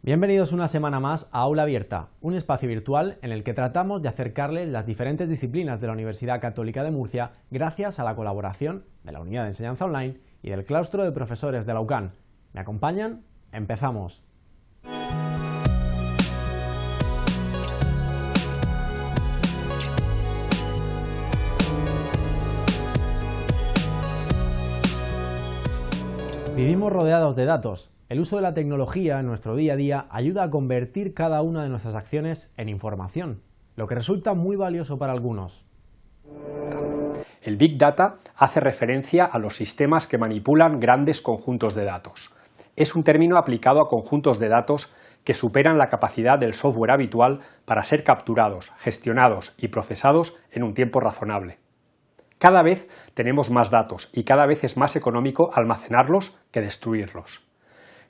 Bienvenidos una semana más a Aula Abierta, un espacio virtual en el que tratamos de acercarles las diferentes disciplinas de la Universidad Católica de Murcia gracias a la colaboración de la Unidad de Enseñanza Online y del Claustro de Profesores de la UCAN. ¿Me acompañan? ¡Empezamos! Vivimos rodeados de datos. El uso de la tecnología en nuestro día a día ayuda a convertir cada una de nuestras acciones en información, lo que resulta muy valioso para algunos. El Big Data hace referencia a los sistemas que manipulan grandes conjuntos de datos. Es un término aplicado a conjuntos de datos que superan la capacidad del software habitual para ser capturados, gestionados y procesados en un tiempo razonable. Cada vez tenemos más datos y cada vez es más económico almacenarlos que destruirlos.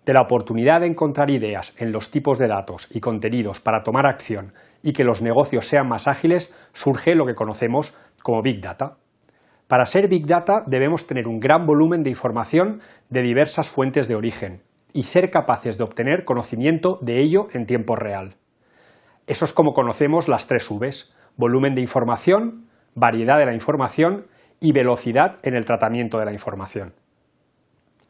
De la oportunidad de encontrar ideas en los tipos de datos y contenidos para tomar acción y que los negocios sean más ágiles, surge lo que conocemos como Big Data. Para ser Big Data debemos tener un gran volumen de información de diversas fuentes de origen y ser capaces de obtener conocimiento de ello en tiempo real. Eso es como conocemos las 3 Vs: volumen de información, variedad de la información y velocidad en el tratamiento de la información.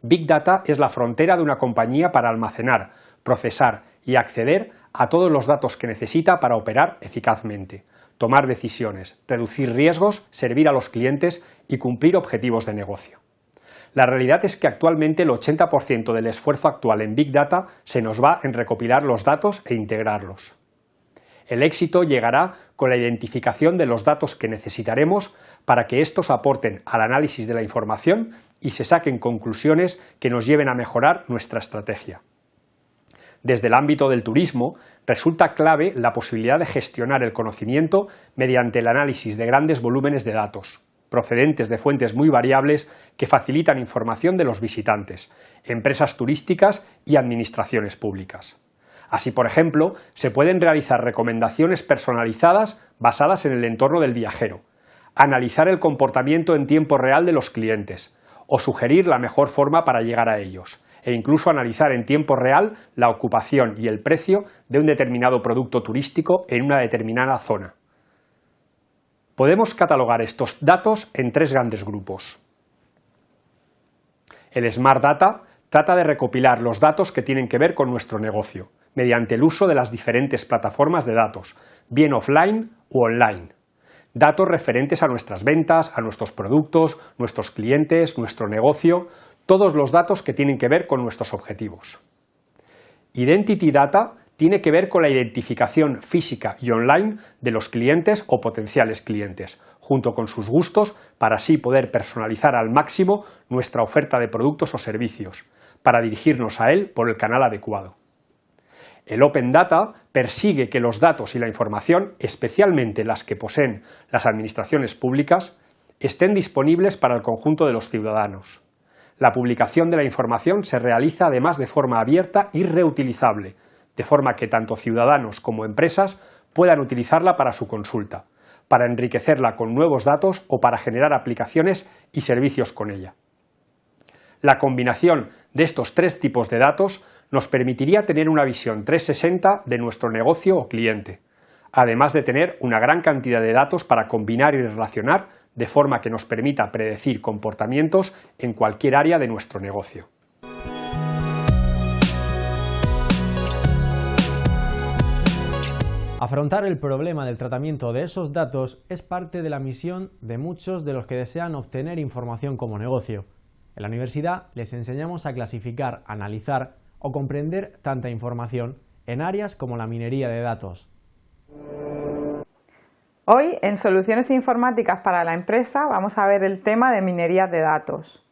Big Data es la frontera de una compañía para almacenar, procesar y acceder a todos los datos que necesita para operar eficazmente, tomar decisiones, reducir riesgos, servir a los clientes y cumplir objetivos de negocio. La realidad es que actualmente el 80% del esfuerzo actual en Big Data se nos va en recopilar los datos e integrarlos. El éxito llegará con la identificación de los datos que necesitaremos para que estos aporten al análisis de la información y se saquen conclusiones que nos lleven a mejorar nuestra estrategia. Desde el ámbito del turismo, resulta clave la posibilidad de gestionar el conocimiento mediante el análisis de grandes volúmenes de datos, procedentes de fuentes muy variables que facilitan información de los visitantes, empresas turísticas y administraciones públicas. Así, por ejemplo, se pueden realizar recomendaciones personalizadas basadas en el entorno del viajero, analizar el comportamiento en tiempo real de los clientes o sugerir la mejor forma para llegar a ellos, e incluso analizar en tiempo real la ocupación y el precio de un determinado producto turístico en una determinada zona. Podemos catalogar estos datos en 3 grandes grupos. El Smart Data trata de recopilar los datos que tienen que ver con nuestro negocio, mediante el uso de las diferentes plataformas de datos, bien offline u online. Datos referentes a nuestras ventas, a nuestros productos, nuestros clientes, nuestro negocio, todos los datos que tienen que ver con nuestros objetivos. Identity Data tiene que ver con la identificación física y online de los clientes o potenciales clientes, junto con sus gustos, para así poder personalizar al máximo nuestra oferta de productos o servicios, para dirigirnos a él por el canal adecuado. El Open Data persigue que los datos y la información, especialmente las que poseen las administraciones públicas, estén disponibles para el conjunto de los ciudadanos. La publicación de la información se realiza además de forma abierta y reutilizable, de forma que tanto ciudadanos como empresas puedan utilizarla para su consulta, para enriquecerla con nuevos datos o para generar aplicaciones y servicios con ella. La combinación de estos 3 tipos de datos nos permitiría tener una visión 360 de nuestro negocio o cliente, además de tener una gran cantidad de datos para combinar y relacionar de forma que nos permita predecir comportamientos en cualquier área de nuestro negocio. Afrontar el problema del tratamiento de esos datos es parte de la misión de muchos de los que desean obtener información como negocio. En la universidad les enseñamos a clasificar, analizar o comprender tanta información en áreas como la minería de datos. Hoy, en Soluciones Informáticas para la Empresa, vamos a ver el tema de minería de datos.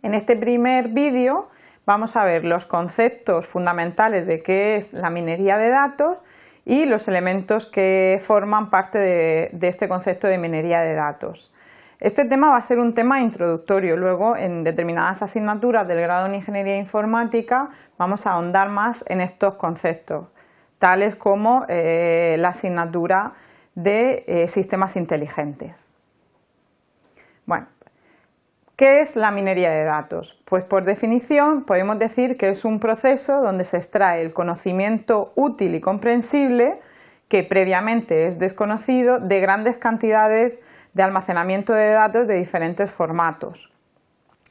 En este primer vídeo vamos a ver los conceptos fundamentales de qué es la minería de datos y los elementos que forman parte de este concepto de minería de datos. Este tema va a ser un tema introductorio, luego en determinadas asignaturas del grado en Ingeniería Informática vamos a ahondar más en estos conceptos, tales como la asignatura de sistemas inteligentes. Bueno, ¿Qué es la minería de datos? Pues por definición podemos decir que es un proceso donde se extrae el conocimiento útil y comprensible que previamente es desconocido de grandes cantidades de almacenamiento de datos de diferentes formatos.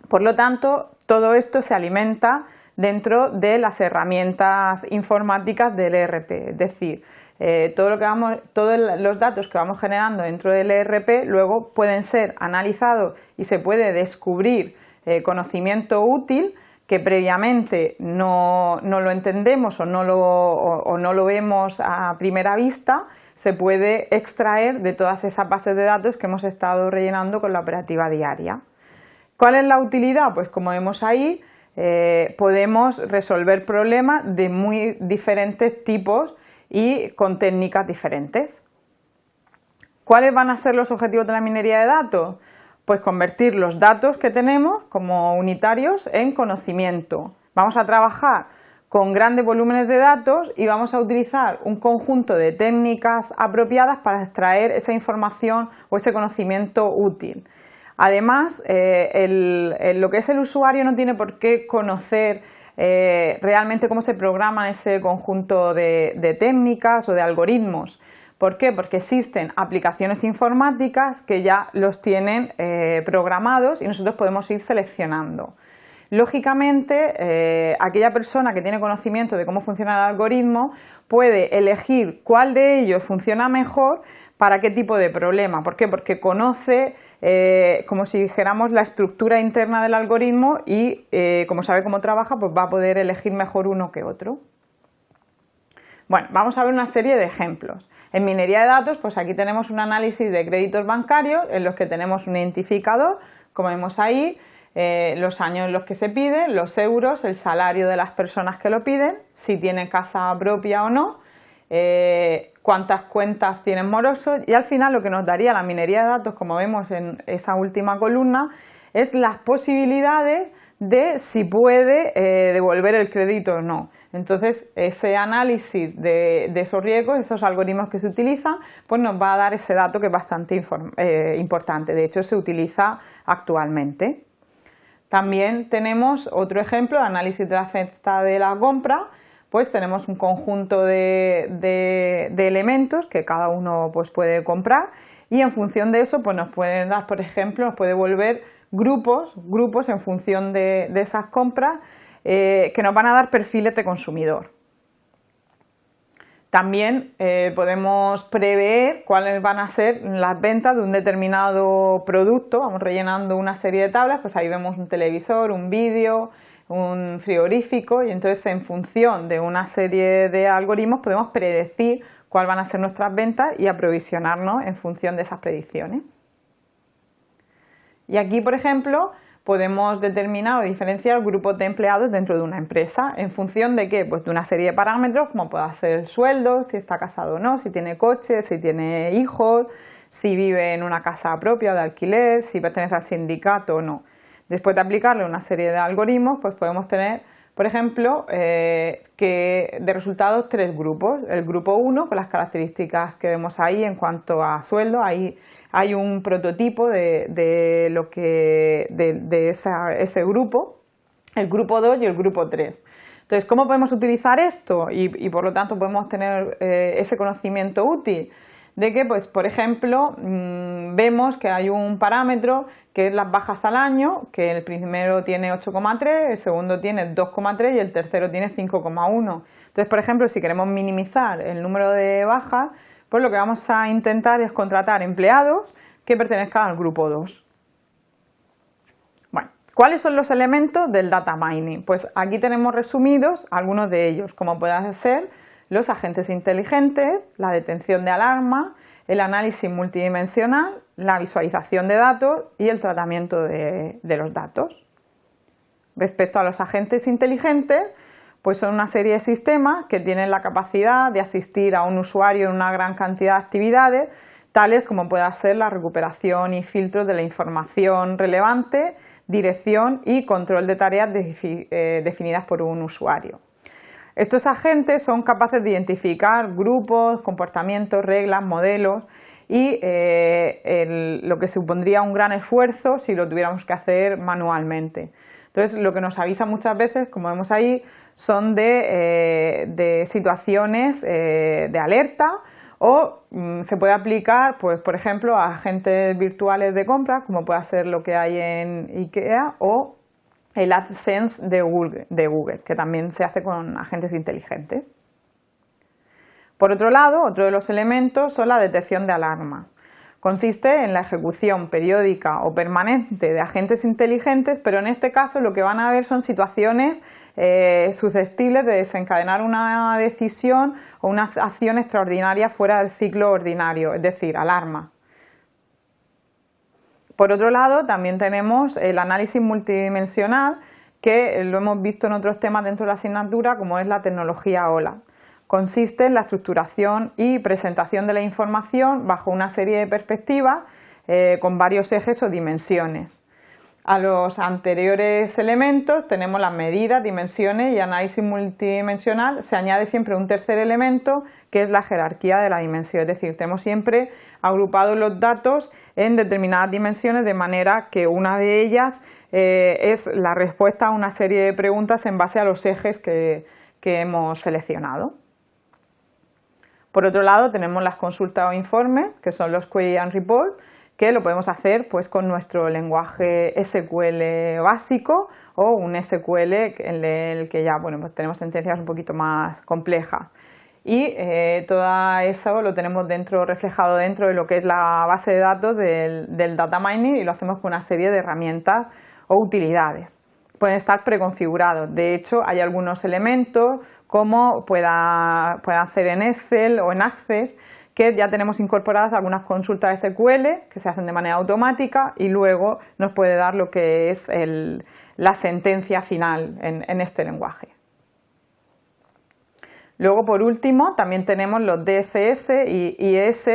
Por lo tanto, todo esto se alimenta dentro de las herramientas informáticas del ERP, es decir, todos los datos que vamos generando dentro del ERP luego pueden ser analizados y se puede descubrir conocimiento útil que previamente no lo entendemos o no lo vemos a primera vista, se puede extraer de todas esas bases de datos que hemos estado rellenando con la operativa diaria. ¿Cuál es la utilidad? Pues como vemos ahí, podemos resolver problemas de muy diferentes tipos y con técnicas diferentes. ¿Cuáles van a ser los objetivos de la minería de datos? Pues convertir los datos que tenemos como unitarios en conocimiento. Vamos a trabajar con grandes volúmenes de datos y vamos a utilizar un conjunto de técnicas apropiadas para extraer esa información o ese conocimiento útil. Además, lo que es el usuario no tiene por qué conocer realmente cómo se programa ese conjunto de técnicas o de algoritmos. ¿Por qué? Porque existen aplicaciones informáticas que ya los tienen programados y nosotros podemos ir seleccionando. Lógicamente, aquella persona que tiene conocimiento de cómo funciona el algoritmo puede elegir cuál de ellos funciona mejor para qué tipo de problema. ¿Por qué? Porque conoce, como si dijéramos, la estructura interna del algoritmo y como sabe cómo trabaja, pues va a poder elegir mejor uno que otro. Bueno, vamos a ver una serie de ejemplos. En minería de datos, pues aquí tenemos un análisis de créditos bancarios en los que tenemos un identificador, como vemos ahí, los años en los que se piden, los euros, el salario de las personas que lo piden, si tienen casa propia o no, cuántas cuentas tienen morosos y al final lo que nos daría la minería de datos, como vemos en esa última columna, es las posibilidades de si puede devolver el crédito o no. Entonces, ese análisis de esos riesgos, esos algoritmos que se utilizan, pues nos va a dar ese dato que es bastante importante. De hecho, se utiliza actualmente. También tenemos otro ejemplo de análisis de la oferta de la compra. Pues tenemos un conjunto de elementos que cada uno pues, puede comprar y en función de eso pues, nos pueden dar, por ejemplo, nos puede volver grupos en función de esas compras que nos van a dar perfiles de consumidor. También podemos prever cuáles van a ser las ventas de un determinado producto. Vamos rellenando una serie de tablas, pues ahí vemos un televisor, un vídeo, un frigorífico y entonces en función de una serie de algoritmos podemos predecir cuáles van a ser nuestras ventas y aprovisionarnos en función de esas predicciones. Y aquí, por ejemplo, podemos determinar o diferenciar grupos de empleados dentro de una empresa en función de qué, pues de una serie de parámetros como puede ser el sueldo, si está casado o no, si tiene coche, si tiene hijos, si vive en una casa propia o de alquiler, si pertenece al sindicato o no. Después de aplicarle una serie de algoritmos, pues podemos tener, por ejemplo, que de resultados tres grupos. El grupo 1, con las características que vemos ahí en cuanto a sueldo, ahí hay un prototipo de ese grupo, el grupo 2 y el grupo 3. Entonces, ¿cómo podemos utilizar esto? Y por lo tanto podemos tener ese conocimiento útil. De que, pues, por ejemplo, vemos que hay un parámetro que es las bajas al año, que el primero tiene 8,3, el segundo tiene 2,3 y el tercero tiene 5,1. Entonces, por ejemplo, si queremos minimizar el número de bajas, pues lo que vamos a intentar es contratar empleados que pertenezcan al grupo 2. Bueno, ¿cuáles son los elementos del data mining? Pues aquí tenemos resumidos algunos de ellos, como pueden ser los agentes inteligentes, la detención de alarma, el análisis multidimensional, la visualización de datos y el tratamiento de los datos. Respecto a los agentes inteligentes, pues son una serie de sistemas que tienen la capacidad de asistir a un usuario en una gran cantidad de actividades, tales como pueda ser la recuperación y filtro de la información relevante, dirección y control de tareas definidas por un usuario. Estos agentes son capaces de identificar grupos, comportamientos, reglas, modelos y lo que supondría un gran esfuerzo si lo tuviéramos que hacer manualmente. Entonces, lo que nos avisa muchas veces, como vemos ahí, son de situaciones de alerta, o se puede aplicar, pues, por ejemplo, a agentes virtuales de compra, como puede ser lo que hay en IKEA, o el AdSense de Google, que también se hace con agentes inteligentes. Por otro lado, otro de los elementos son la detección de alarma. Consiste en la ejecución periódica o permanente de agentes inteligentes, pero en este caso lo que van a ver son situaciones susceptibles de desencadenar una decisión o una acción extraordinaria fuera del ciclo ordinario, es decir, alarma. Por otro lado, también tenemos el análisis multidimensional, que lo hemos visto en otros temas dentro de la asignatura, como es la tecnología OLA. Consiste en la estructuración y presentación de la información bajo una serie de perspectivas con varios ejes o dimensiones. A los anteriores elementos tenemos las medidas, dimensiones y análisis multidimensional. Se añade siempre un tercer elemento, que es la jerarquía de la dimensión. Es decir, tenemos siempre agrupados los datos en determinadas dimensiones, de manera que una de ellas es la respuesta a una serie de preguntas en base a los ejes que hemos seleccionado. Por otro lado, tenemos las consultas o informes, que son los Query and Report, que lo podemos hacer pues con nuestro lenguaje SQL básico o un SQL en el que ya pues tenemos sentencias un poquito más complejas. Y todo eso lo tenemos reflejado dentro de lo que es la base de datos del data mining, y lo hacemos con una serie de herramientas o utilidades. Pueden estar preconfigurados. De hecho, hay algunos elementos, como puedan ser en Excel o en Access, que ya tenemos incorporadas algunas consultas SQL que se hacen de manera automática, y luego nos puede dar lo que es la sentencia final en este lenguaje. Luego, por último, también tenemos los DSS y IES,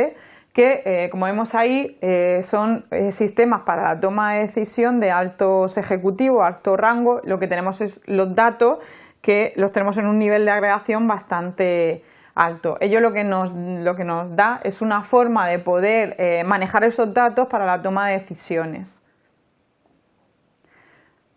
que, como vemos ahí, son sistemas para la toma de decisión de altos ejecutivos, alto rango. Lo que tenemos es los datos, que los tenemos en un nivel de agregación bastante alto. Ello lo que nos da es una forma de poder manejar esos datos para la toma de decisiones.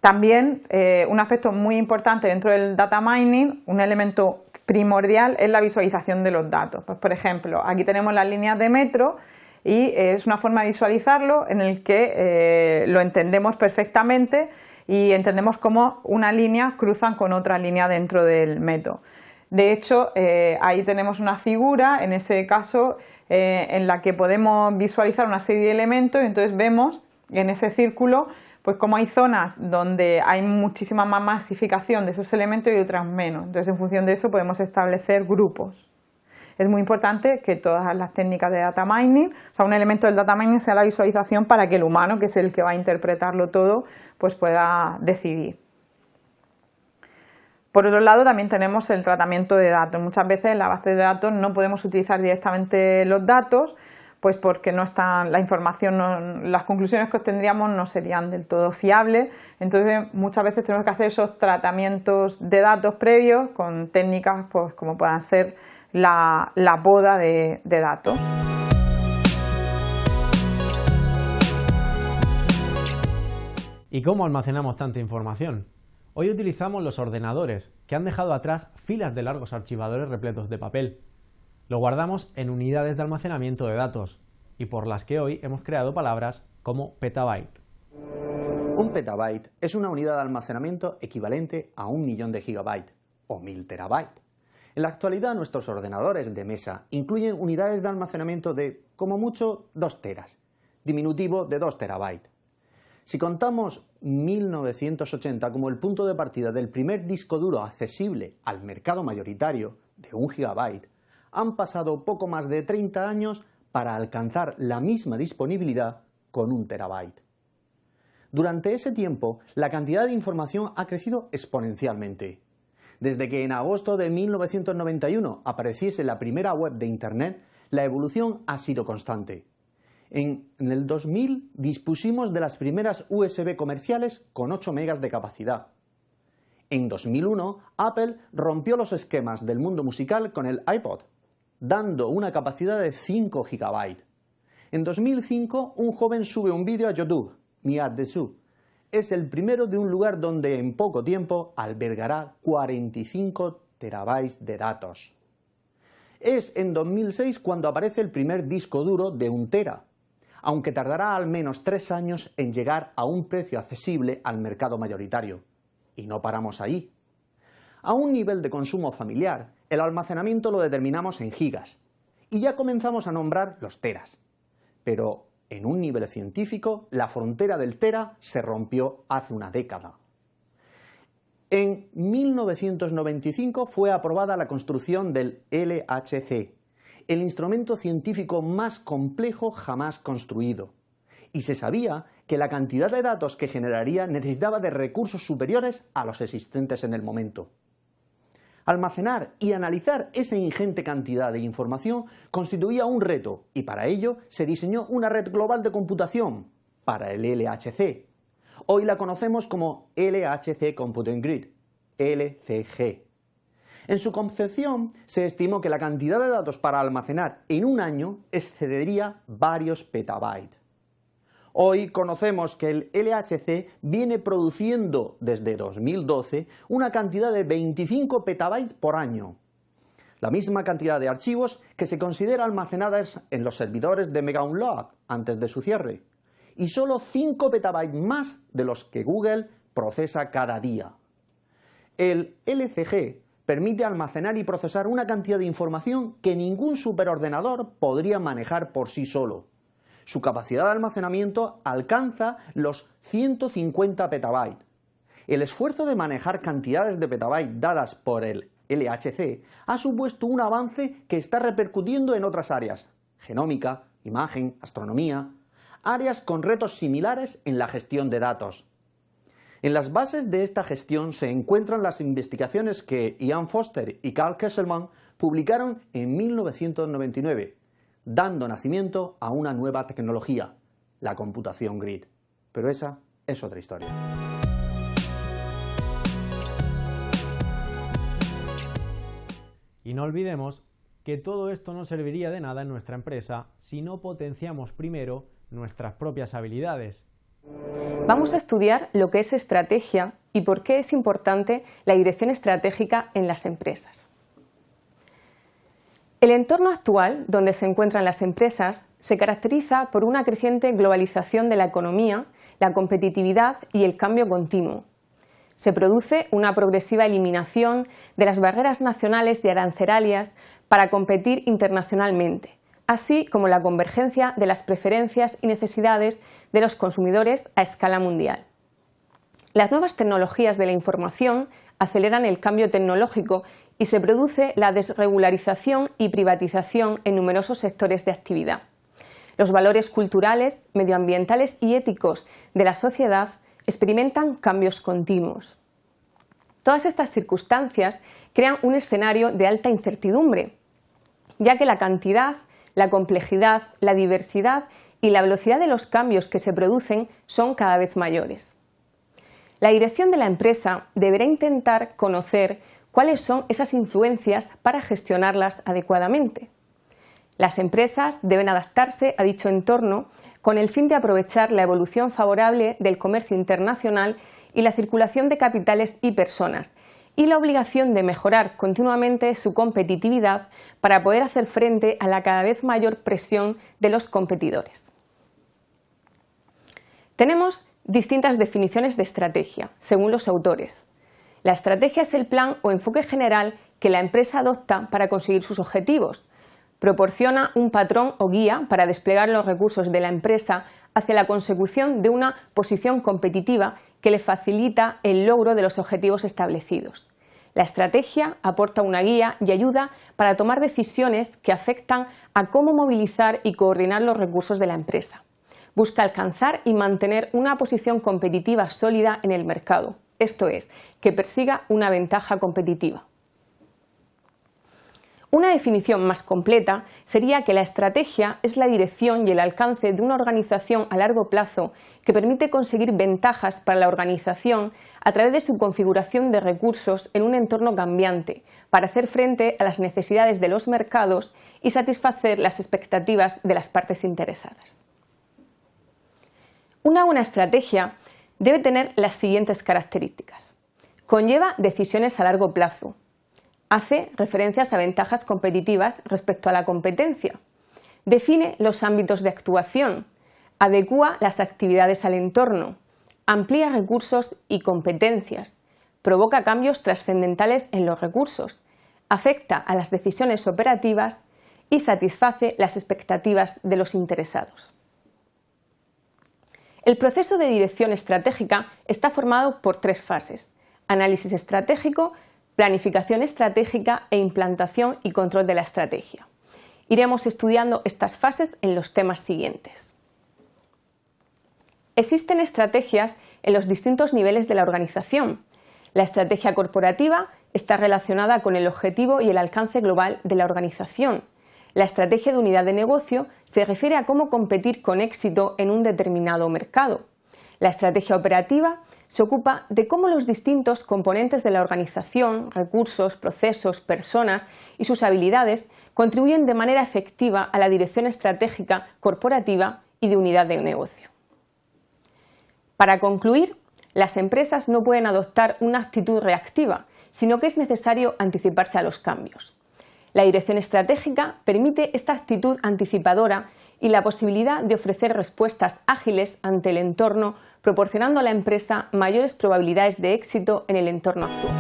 También un aspecto muy importante dentro del data mining, un elemento primordial, es la visualización de los datos. Pues, por ejemplo, aquí tenemos las líneas de metro y es una forma de visualizarlo en el que lo entendemos perfectamente y entendemos cómo una línea cruzan con otra línea dentro del metro. De hecho, ahí tenemos una figura, en ese caso, en la que podemos visualizar una serie de elementos, y entonces vemos en ese círculo pues cómo hay zonas donde hay muchísima más masificación de esos elementos y otras menos. Entonces, en función de eso podemos establecer grupos. Es muy importante que todas las técnicas de data mining, o sea, un elemento del data mining sea la visualización, para que el humano, que es el que va a interpretarlo todo, pues pueda decidir. Por otro lado, también tenemos el tratamiento de datos. Muchas veces en la base de datos no podemos utilizar directamente los datos, pues porque no están, la información, las conclusiones que obtendríamos no serían del todo fiables. Entonces, muchas veces tenemos que hacer esos tratamientos de datos previos con técnicas pues como puedan ser la poda de datos. ¿Y cómo almacenamos tanta información? Hoy utilizamos los ordenadores, que han dejado atrás filas de largos archivadores repletos de papel. Lo guardamos en unidades de almacenamiento de datos, y por las que hoy hemos creado palabras como petabyte. Un petabyte es una unidad de almacenamiento equivalente a 1 millón de gigabytes, o 1000 terabytes. En la actualidad, nuestros ordenadores de mesa incluyen unidades de almacenamiento de, como mucho, 2 teras, diminutivo de 2 terabytes. Si contamos 1980 como el punto de partida del primer disco duro accesible al mercado mayoritario de 1 gigabyte, han pasado poco más de 30 años para alcanzar la misma disponibilidad con 1 terabyte. Durante ese tiempo, la cantidad de información ha crecido exponencialmente. Desde que en agosto de 1991 apareciese la primera web de Internet, la evolución ha sido constante. En el 2000 dispusimos de las primeras USB comerciales con 8 megas de capacidad. En 2001, Apple rompió los esquemas del mundo musical con el iPod, dando una capacidad de 5 GB. En 2005, un joven sube un vídeo a YouTube, Miad Dessous. Es el primero de un lugar donde en poco tiempo albergará 45 terabytes de datos. Es en 2006 cuando aparece el primer disco duro de 1 tera, aunque tardará al menos 3 años en llegar a un precio accesible al mercado mayoritario. Y no paramos ahí. A un nivel de consumo familiar, el almacenamiento lo determinamos en gigas, y ya comenzamos a nombrar los teras. Pero en un nivel científico, la frontera del tera se rompió hace una década. En 1995 fue aprobada la construcción del LHC, el instrumento científico más complejo jamás construido. Y se sabía que la cantidad de datos que generaría necesitaba de recursos superiores a los existentes en el momento. Almacenar y analizar esa ingente cantidad de información constituía un reto y para ello se diseñó una red global de computación para el LHC. Hoy la conocemos como LHC Computing Grid, LCG. En su concepción se estimó que la cantidad de datos para almacenar en un año excedería varios petabytes. Hoy conocemos que el LHC viene produciendo desde 2012 una cantidad de 25 petabytes por año. La misma cantidad de archivos que se considera almacenadas en los servidores de Mega-Unlock antes de su cierre. Y solo 5 petabytes más de los que Google procesa cada día. El LCG permite almacenar y procesar una cantidad de información que ningún superordenador podría manejar por sí solo. Su capacidad de almacenamiento alcanza los 150 petabytes. El esfuerzo de manejar cantidades de petabytes dadas por el LHC ha supuesto un avance que está repercutiendo en otras áreas: genómica, imagen, astronomía, áreas con retos similares en la gestión de datos. En las bases de esta gestión se encuentran las investigaciones que Ian Foster y Karl Kesselman publicaron en 1999, dando nacimiento a una nueva tecnología, la computación grid. Pero esa es otra historia. Y no olvidemos que todo esto no serviría de nada en nuestra empresa si no potenciamos primero nuestras propias habilidades. Vamos a estudiar lo que es estrategia y por qué es importante la dirección estratégica en las empresas. El entorno actual, donde se encuentran las empresas, se caracteriza por una creciente globalización de la economía, la competitividad y el cambio continuo. Se produce una progresiva eliminación de las barreras nacionales y arancelarias para competir internacionalmente, así como la convergencia de las preferencias y necesidades de los consumidores a escala mundial. Las nuevas tecnologías de la información aceleran el cambio tecnológico y se produce la desregularización y privatización en numerosos sectores de actividad. Los valores culturales, medioambientales y éticos de la sociedad experimentan cambios continuos. Todas estas circunstancias crean un escenario de alta incertidumbre, ya que la cantidad, la complejidad, la diversidad y la velocidad de los cambios que se producen son cada vez mayores. La dirección de la empresa deberá intentar conocer cuáles son esas influencias para gestionarlas adecuadamente. Las empresas deben adaptarse a dicho entorno con el fin de aprovechar la evolución favorable del comercio internacional y la circulación de capitales y personas, y la obligación de mejorar continuamente su competitividad para poder hacer frente a la cada vez mayor presión de los competidores. Tenemos distintas definiciones de estrategia, según los autores. La estrategia es el plan o enfoque general que la empresa adopta para conseguir sus objetivos. Proporciona un patrón o guía para desplegar los recursos de la empresa hacia la consecución de una posición competitiva que le facilita el logro de los objetivos establecidos. La estrategia aporta una guía y ayuda para tomar decisiones que afectan a cómo movilizar y coordinar los recursos de la empresa. Busca alcanzar y mantener una posición competitiva sólida en el mercado, esto es, que persiga una ventaja competitiva. Una definición más completa sería que la estrategia es la dirección y el alcance de una organización a largo plazo que permite conseguir ventajas para la organización a través de su configuración de recursos en un entorno cambiante, para hacer frente a las necesidades de los mercados y satisfacer las expectativas de las partes interesadas. Una buena estrategia debe tener las siguientes características. Conlleva decisiones a largo plazo. Hace referencias a ventajas competitivas respecto a la competencia. Define los ámbitos de actuación. Adecúa las actividades al entorno. Amplía recursos y competencias. Provoca cambios trascendentales en los recursos. Afecta a las decisiones operativas y satisface las expectativas de los interesados. El proceso de dirección estratégica está formado por 3 fases: análisis estratégico, planificación estratégica e implantación y control de la estrategia. Iremos estudiando estas fases en los temas siguientes. Existen estrategias en los distintos niveles de la organización. La estrategia corporativa está relacionada con el objetivo y el alcance global de la organización. La estrategia de unidad de negocio se refiere a cómo competir con éxito en un determinado mercado. La estrategia operativa se ocupa de cómo los distintos componentes de la organización, recursos, procesos, personas y sus habilidades contribuyen de manera efectiva a la dirección estratégica corporativa y de unidad de negocio. Para concluir, las empresas no pueden adoptar una actitud reactiva, sino que es necesario anticiparse a los cambios. La dirección estratégica permite esta actitud anticipadora y la posibilidad de ofrecer respuestas ágiles ante el entorno, proporcionando a la empresa mayores probabilidades de éxito en el entorno actual.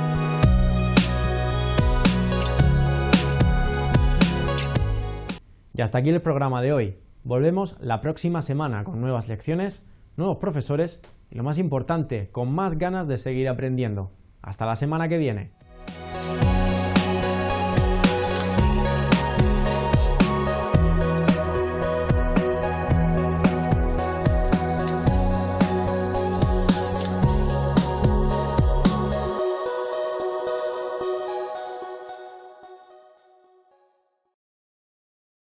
Y hasta aquí el programa de hoy. Volvemos la próxima semana con nuevas lecciones, nuevos profesores y, lo más importante, con más ganas de seguir aprendiendo. Hasta la semana que viene.